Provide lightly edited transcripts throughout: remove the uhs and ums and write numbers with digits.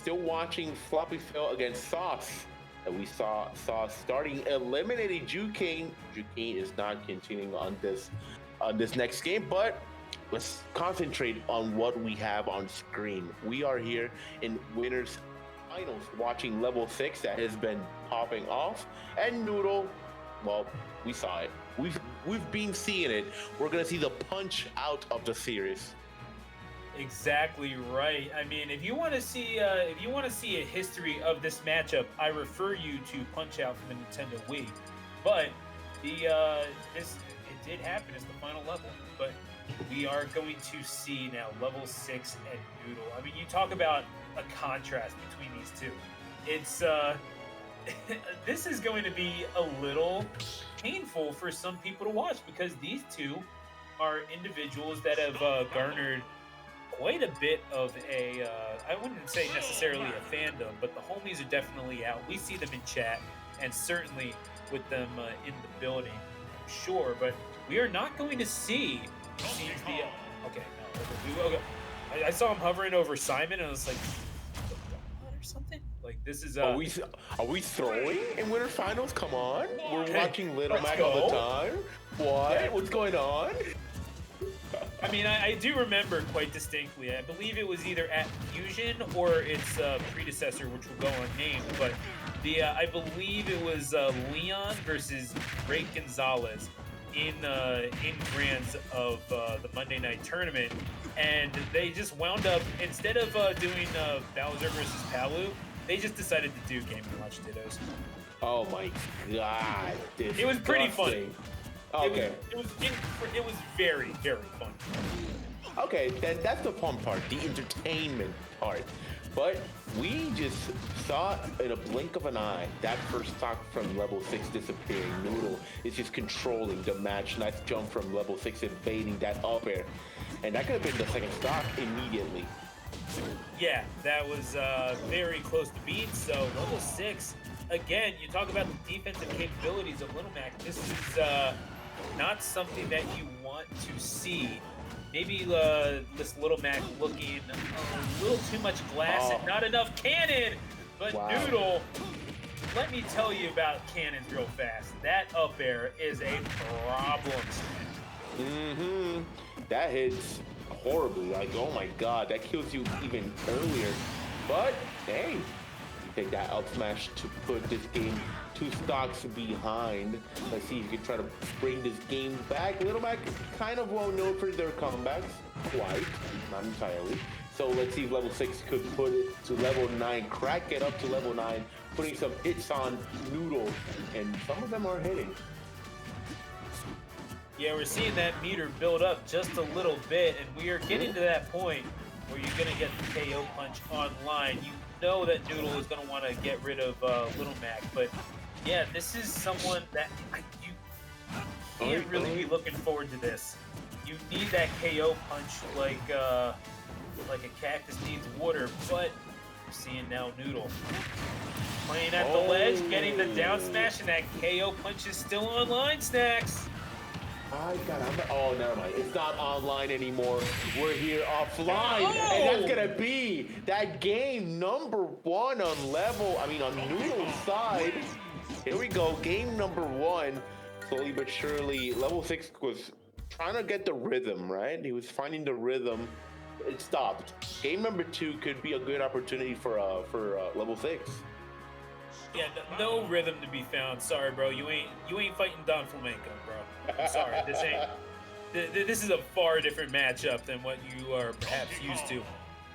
Still watching Floppy Phil against Sauce that we saw starting eliminating Jucane. Jucane is not continuing on this next game, but let's concentrate on what we have on screen. We are here in winners finals watching level 6 that has been popping off, and Noodle, well, we saw it. We've been seeing it. We're gonna see the punch out of the series. Exactly right. I mean, if you want to see a history of this matchup, I refer you to Punch Out from the Nintendo Wii. But it did happen. It's the final level. But we are going to see now level 6 and Noodle. I mean, you talk about a contrast between these two. It's this is going to be a little painful for some people to watch because these two are individuals that have garnered quite a bit of I wouldn't say necessarily a fandom, but the homies are definitely out. We see them in chat and certainly with them in the building, I'm sure. But we are not going to see, seems the, okay, no, okay. I saw him hovering over Simon and I was like, or something? Like, this is, Are we throwing in winter finals? Come on. We're watching Little Mac go. all the time. What? Yeah. What's going on? I mean, I do remember quite distinctly. I believe it was either at Fusion or its predecessor, which will go unnamed. But I believe it was Leon versus Ray Gonzalez in Grands of the Monday Night Tournament, and they just wound up, instead of doing Bowser versus Palu, they just decided to do Game & Watch Dittos. Oh my god! It was pretty funny. Okay. It was very, very fun. Okay, then that's the fun part, the entertainment part. But we just saw in a blink of an eye that first stock from level 6 disappearing. Noodle is just controlling the match. Nice jump from level 6, invading that up air. And that could have been the second stock immediately. Yeah, that was very close to beat. So level 6, again, you talk about the defensive capabilities of Little Mac. This is not something that you want to see. Maybe this Little Mac looking a little too much glass and not enough cannon. But wow. Noodle, let me tell you about cannons real fast. That up air is a problem. Mm-hmm. That hits horribly. Like, oh my god, that kills you even earlier. But hey, you take that up smash to put this game 2 stocks behind. Let's see if you can try to bring this game back. Little Mac kind of well known for their comebacks. Quite, not entirely. So let's see if level 6 could put it to level 9, crack it up to level 9, putting some hits on Noodle, and some of them are hitting. Yeah, we're seeing that meter build up just a little bit, and we are getting to that point where you're going to get the KO punch online. You know that Noodle is going to want to get rid of Little Mac, but yeah, this is someone that you can't really be looking forward to this. You need that KO punch like a cactus needs water, but we're seeing now Noodle playing at the ledge, getting the down smash, and that KO punch is still online, Snacks. Oh, never mind. It's not online anymore. We're here offline. Oh! And that's going to be that game number 1 on Noodle's side. Here we go. Game number 1. Slowly but surely, level 6 was trying to get the rhythm, right? He was finding the rhythm. It stopped. Game number 2 could be a good opportunity for level 6. Yeah, no rhythm to be found. Sorry, bro. You ain't fighting Don Flamenco, bro. I'm sorry. This is a far different matchup than what you are perhaps used to.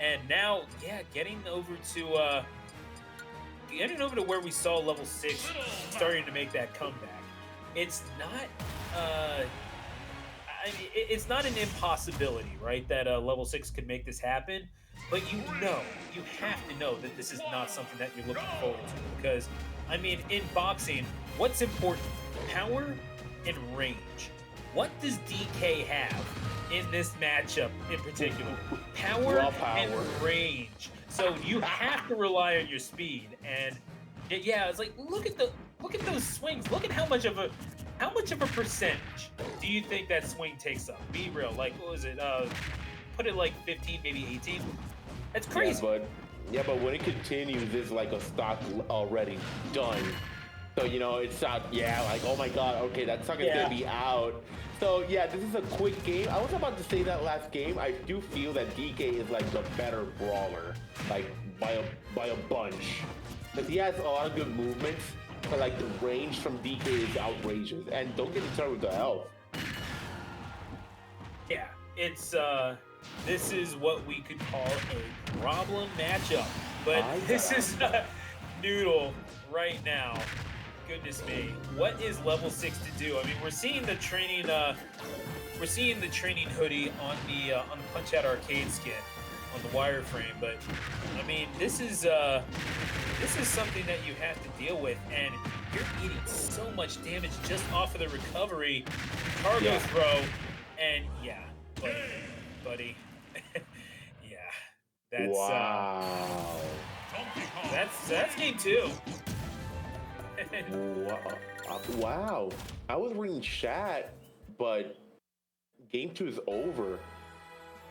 And now, yeah, getting over to where we saw level 6 starting to make that comeback. It's not it's not an impossibility, right? That level 6 could make this happen. But you have to know that this is not something that you're looking forward to. Because, I mean, in boxing, what's important? Power and range. What does DK have in this matchup in particular? Power and range. So you have to rely on your speed. And yeah, it's like, look at those swings. Look at how much of a percentage do you think that swing takes up? Be real. Like, what was it? Put it like 15, maybe 18. That's crazy. Yeah, bud. Yeah, but when it continues, it's like a stock already done. So, you know, it's not, yeah, like, oh my God, okay, that stock is Yeah. gonna be out. So, yeah, this is a quick game. I was about to say that last game. I do feel that DK is like the better brawler, like by a bunch. Because he has a lot of good movements, but like the range from DK is outrageous. And don't get me started with the health. Yeah, it's this is what we could call a problem matchup. But this is Noodle right now. Goodness me, what is level 6 to do? I mean, we're seeing the training hoodie on the Punch Out Arcade skin on the wireframe, but I mean, this is something that you have to deal with, and you're eating so much damage just off of the recovery, cargo throw, and yeah, buddy, yeah, that's wow. That's game 2. Wow. I was reading chat, but game 2 is over.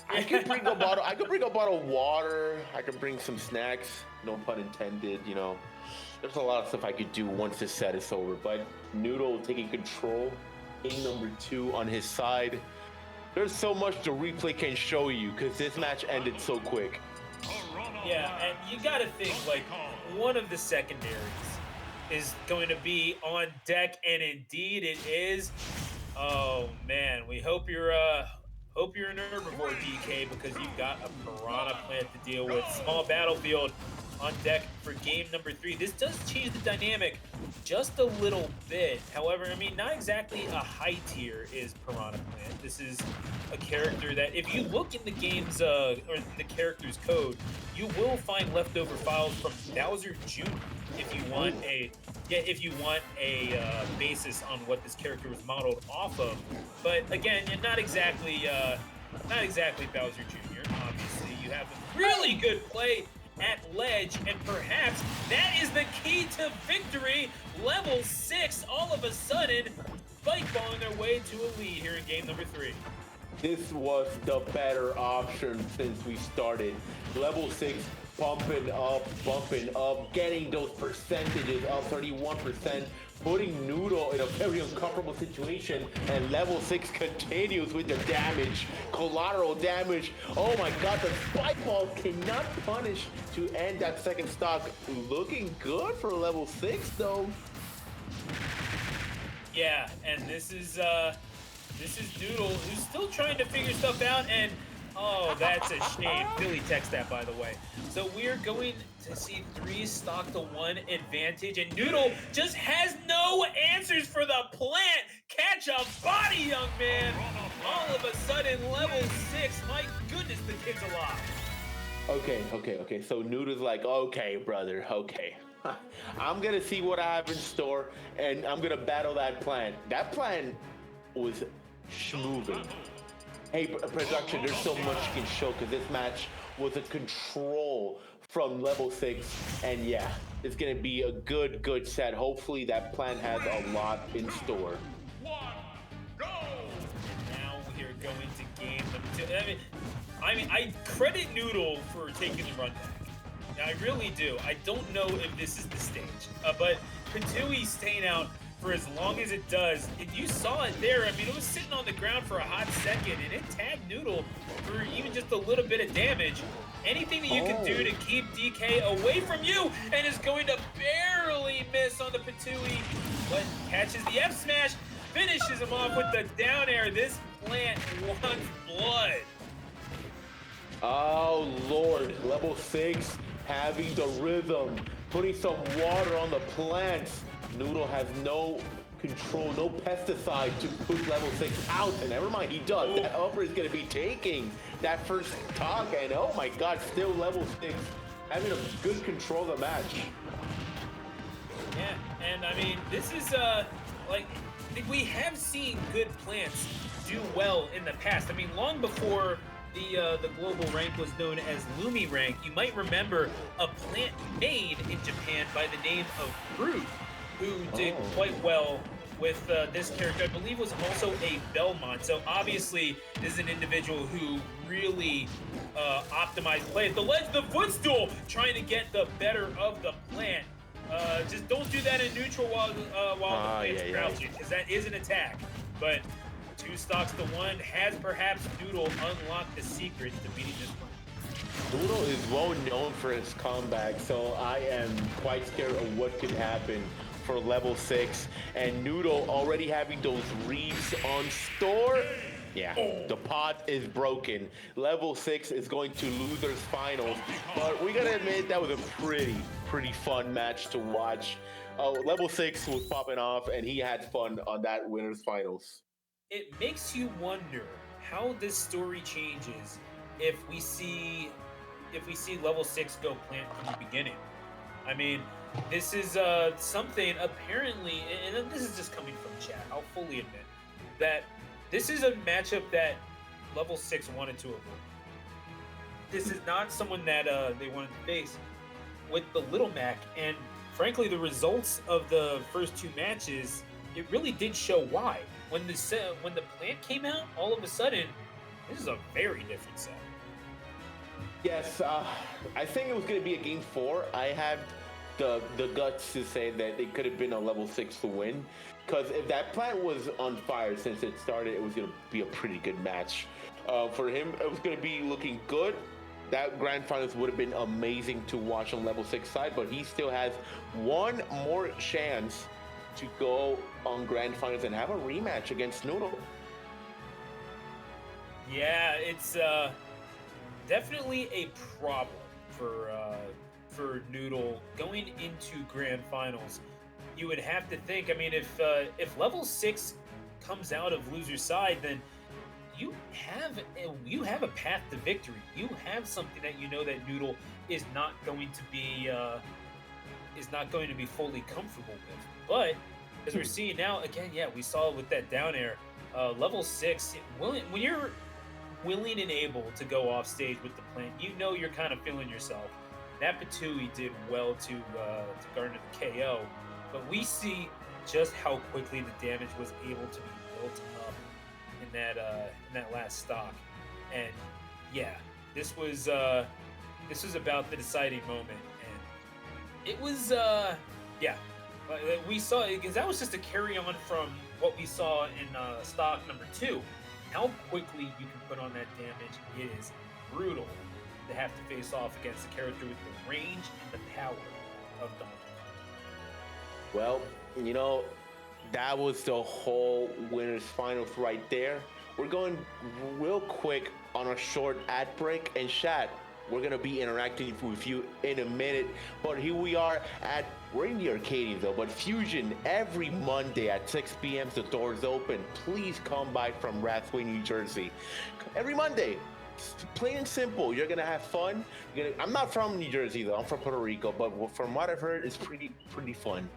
I could bring a bottle. I could bring a bottle of water. I could bring some snacks. No pun intended. You know, there's a lot of stuff I could do once this set is over. But Noodle taking control, game number 2 on his side. There's so much the replay can show you because this match ended so quick. Yeah, and you gotta think like one of the secondaries is going to be on deck, and indeed it is. Oh man, we hope you're an herbivore, DK, because you've got a piranha plant to deal with. Small battlefield on deck for game number 3. This does change the dynamic just a little bit. However, I mean, not exactly a high tier is piranha plant. This is a character that, if you look in the game's or in the character's code, you will find leftover files from Bowser Jr. if you want a basis on what this character was modeled off of. But again, you're not exactly Bowser Jr. Obviously, you have a really good play at ledge, and perhaps that is the key to victory. Level 6, all of a sudden, spike balling their way to a lead here in game number 3. This was the better option since we started. Level 6 bumping up, getting those percentages up, 31%, putting Noodle in a very uncomfortable situation, and level 6 continues with the damage, collateral damage. Oh my God, the spike ball cannot punish to end that second stock. Looking good for level 6 though. Yeah, and this is Noodle, who's still trying to figure stuff out, and oh, that's a shame. Billy text that, by the way. So we're going to see 3 stock to 1 advantage, and Noodle just has no answers for the plant. Catch a body, young man. All of a sudden, level 6. My goodness, the kid's alive. Okay. So Noodle's like, okay, brother, okay. I'm gonna see what I have in store, and I'm gonna battle that plan. That plan was schmoving. Hey, production, there's so much you can show because this match was a control from level 6, and yeah, it's gonna be a good set. Hopefully that plan has a lot in store. Go! Now we're going to game number 2. I mean, I credit Noodle for taking the run back. I really do. I don't know if this is the stage, but Patui staying out for as long as it does, and you saw it there. I mean, it was sitting on the ground for a hot second, and it tagged Noodle for even just a little bit of damage. Anything that you can do to keep DK away from you, and is going to barely miss on the Patui, but catches the F smash, finishes him off with the down air. This plant wants blood. Oh Lord, level 6 having the rhythm, putting some water on the plants. Noodle has no control, no pesticide to put level 6 out. And never mind, he does. Ooh. That upper is going to be taking that first talk. And oh my God, still level 6 having a good control of the match. Yeah, and I mean, this is like, we have seen good plants do well in the past. I mean, long before the global rank was known as Lumi rank, you might remember a plant made in Japan by the name of Fruit, who did quite well with this character, I believe, was also a Belmont. So obviously, this is an individual who really optimized play. The ledge, the footstool, trying to get the better of the plant. Just don't do that in neutral while the plant's crouching, because that is an attack. But 2 stocks to 1 has perhaps Noodle unlocked the secret to beating this plant. Noodle is well known for his comeback, so I am quite scared of what could happen for level 6. And Noodle already having those reads on store. Yeah, the pot is broken. Level 6 is going to losers finals, but we gotta admit that was a pretty fun match to watch. Level 6 was popping off, and he had fun on that winners finals. It makes you wonder how this story changes if we see level 6 go plant from the beginning. I mean, this is something apparently, and this is just coming from chat, I'll fully admit, that this is a matchup that level 6 wanted to avoid. This is not someone that they wanted to face with the Little Mac, and frankly, the results of the first 2 matches, it really did show why. When the plant came out, all of a sudden, this is a very different set. Yes, I think it was going to be a game 4. I had the guts to say that it could have been a level 6 to win, because if that plant was on fire since it started, it was going to be a pretty good match. For him, it was going to be looking good. That grand finals would have been amazing to watch on level 6 side, but he still has one more chance to go on grand finals and have a rematch against Noodle. Yeah, it's definitely a problem for Noodle going into grand finals. You would have to think. I mean, if level 6 comes out of loser's side, then you have a path to victory. You have something that you know that Noodle is not going to be fully comfortable with. But as we're seeing now, again, yeah, we saw with that down air, level 6. When you're willing and able to go off stage with the plant, you know you're kind of feeling yourself. Napatui did well to garner the KO, but we see just how quickly the damage was able to be built up in that last stock. And yeah, this was about the deciding moment, and it was we saw, because that was just a carry on from what we saw in stock number 2. How quickly you can put on that damage, it is brutal to have to face off against a character with the range and the power of Donkey Kong. Well, that was the whole winners finals right there. We're going real quick on a short ad break, and chat, we're gonna be interacting with you in a minute. But here we are we're in the Arcadian though, but Fusion every Monday at 6 p.m. The doors open. Please come by from Rathway, New Jersey. Every Monday. Plain and simple. You're gonna have fun. I'm not from New Jersey though. I'm from Puerto Rico, but from what I've heard, it's pretty fun.